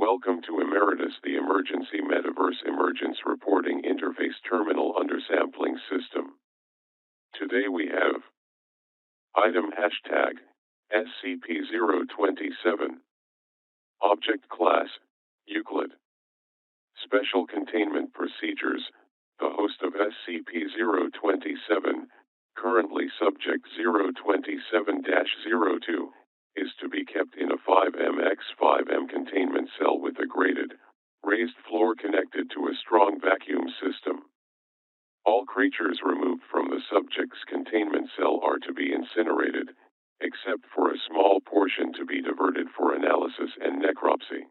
Welcome to Emeritus, the Emergency Metaverse Emergence Reporting Interface Terminal Undersampling System. Today we have Item Hashtag SCP-027 Object Class Euclid Special Containment Procedures. The host of SCP-027, currently Subject 027-02, is to be kept in a 5M×5M containment cell with a grated, raised floor connected to a strong vacuum system. All creatures removed from the subject's containment cell are to be incinerated, except for a small portion to be diverted for analysis and necropsy.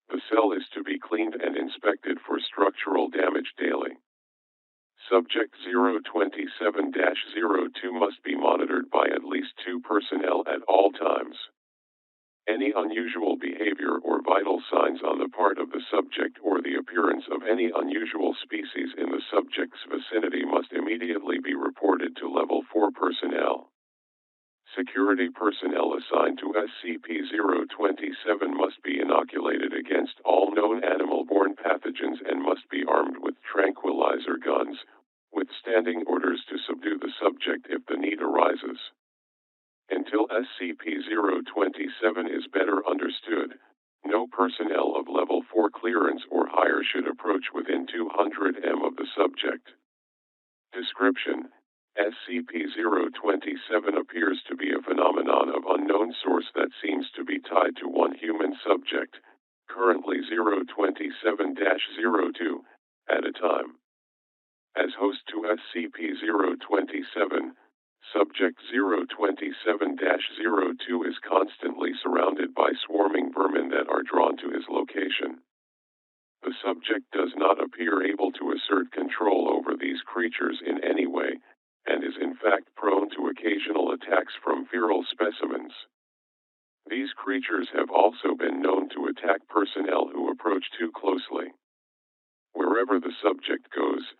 The cell is to be cleaned and inspected for structural damage daily. Subject 027-02 must be monitored by at least 2 personnel at all times. Any unusual behavior or vital signs on the part of the subject or the appearance of any unusual species in the subject's vicinity must immediately be reported to Level 4 personnel. Security personnel assigned to SCP-027 must be inoculated against all known animal-borne pathogens and must be armed with tranquilizer guns, with standing orders to subdue the subject if the need arises. Until SCP-027 is better understood, no personnel of Level 4 clearance or higher should approach within 200 m of the subject. Description: SCP-027 appears to be a phenomenon of unknown source that seems to be tied to one human subject, currently 027-02, at a time. As host to SCP-027, Subject 027-02 is constantly surrounded by swarming vermin that are drawn to his location. The subject does not appear able to assert control over these creatures in any way, and is in fact prone to occasional attacks from feral specimens. These creatures have also been known to attack personnel who approach too closely. Wherever the subject goes,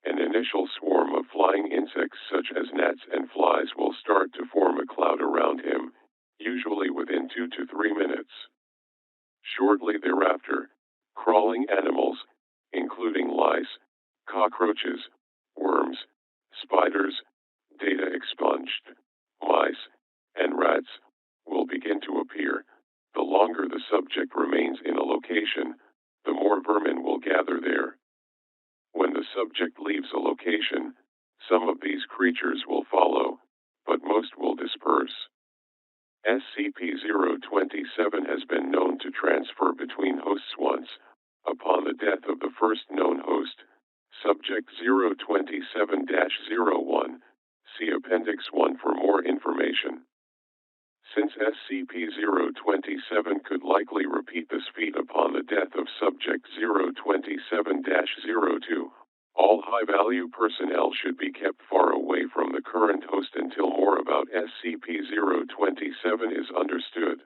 an initial swarm of flying insects such as gnats and flies will start to form a cloud around him, usually within 2 to 3 minutes. Shortly thereafter, crawling animals, including lice, cockroaches, worms, spiders, data expunged, mice, and rats, will begin to appear. The longer the subject remains in a location, the more vermin will gather there. When the subject leaves a location, some of these creatures will follow, but most will disperse. SCP-027 has been known to transfer between hosts once, upon the death of the first known host, Subject 027-01. See Appendix 1 for more information. Since SCP-027 could likely repeat this feat upon the death of Subject 027-02, all high-value personnel should be kept far away from the current host until more about SCP-027 is understood.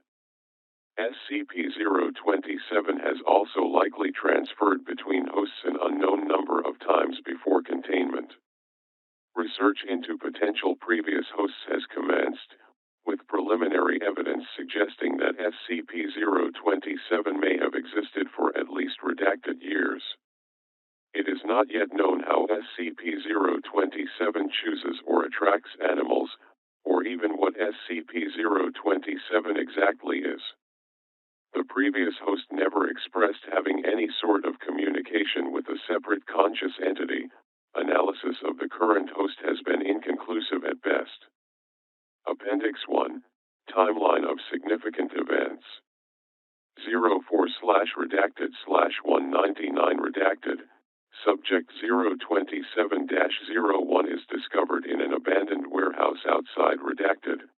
SCP-027 has also likely transferred between hosts an unknown number of times before containment. Research into potential previous hosts has commenced, with preliminary evidence suggesting that SCP-027 may have existed for at least redacted years. It is not yet known how SCP-027 chooses or attracts animals, or even what SCP-027 exactly is. The previous host never expressed having any sort of communication with a separate conscious entity. Analysis of the current host has been inconclusive at best. Appendix 1, Timeline of Significant Events. 04/redacted/199 redacted. Subject 027-01 is discovered in an abandoned warehouse outside redacted,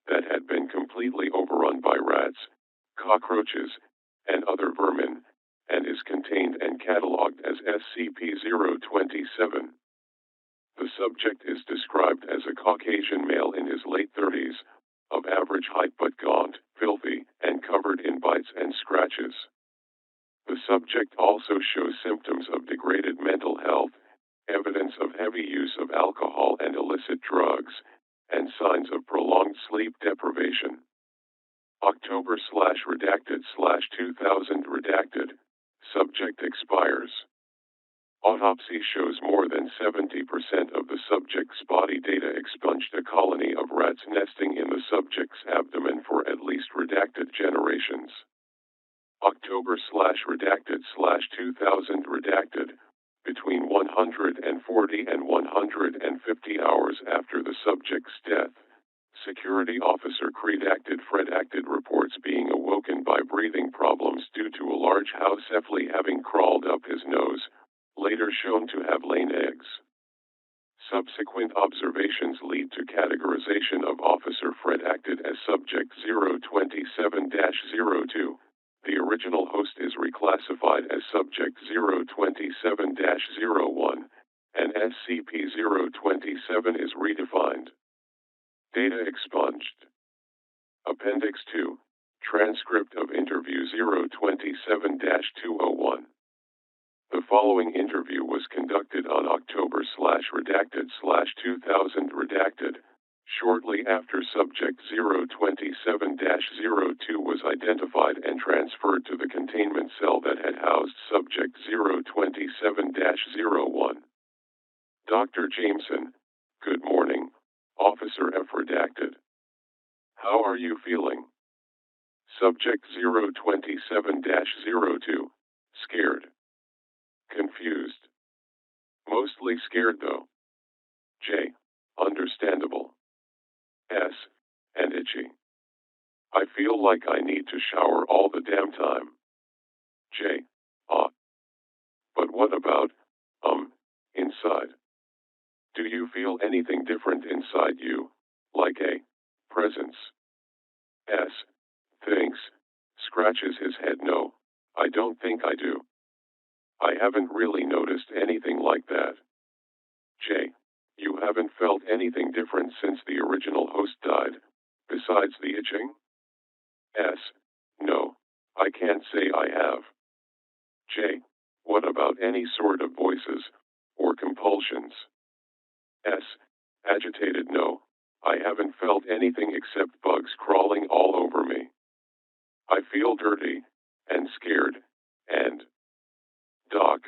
that had been completely overrun by rats, cockroaches, and other vermin, and is contained and catalogued as SCP-027. The subject is described as a Caucasian male in his late 30s, of average height but gaunt, filthy, and covered in bites and scratches. The subject also shows symptoms of degraded mental health, evidence of heavy use of alcohol and illicit drugs, and signs of prolonged sleep deprivation. October/redacted/2000 redacted. Subject expires. Autopsy shows more than 70% of the subject's body data expunged. A colony of rats nesting in the subject's abdomen for at least redacted generations. October/redacted/2000 redacted. Between 140 and 150 hours after the subject's death, Security Officer Fred reports being awoken by breathing problems due to a large house flea having crawled up his nose, later shown to have laid eggs. Subsequent observations lead to categorization of Officer Fred as Subject 027-02. The original host is reclassified as Subject 027-01, and SCP-027 is redefined. Data expunged. Appendix 2. Transcript of Interview 027-201. The following interview was conducted on October/redacted/2000 redacted, shortly after Subject 027-02 was identified and transferred to the containment cell that had housed Subject 027-01. Dr. Jameson, good morning, Officer F. Redacted. How are you feeling? Subject 027-02, scared. Confused. Mostly scared though. J. Understandable. S. And itchy. I feel like I need to shower all the damn time. J. But what about, inside? Do you feel anything different inside you, like a presence? S. Thinks, scratches his head. No, I don't think I do. I haven't really noticed anything like that. J. You haven't felt anything different since the original host died, besides the itching? S. No, I can't say I have. J. What about any sort of voices, or compulsions? S. Agitated. No, I haven't felt anything except bugs crawling all over me. I feel dirty, and scared, and... Doc,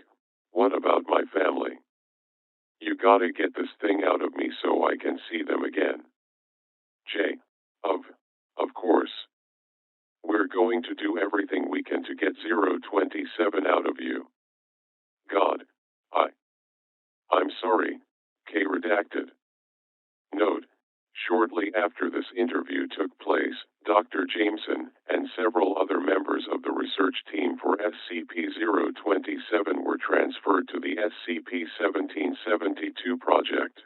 what about my family? You gotta get this thing out of me so I can see them again. J. Of course. We're going to do everything we can to get 027 out of you. God, I'm sorry, K. Redacted. Note, shortly after this interview took place, Dr. Jameson and several other members of the research team for SCP-027 were transferred to the SCP-1772 project.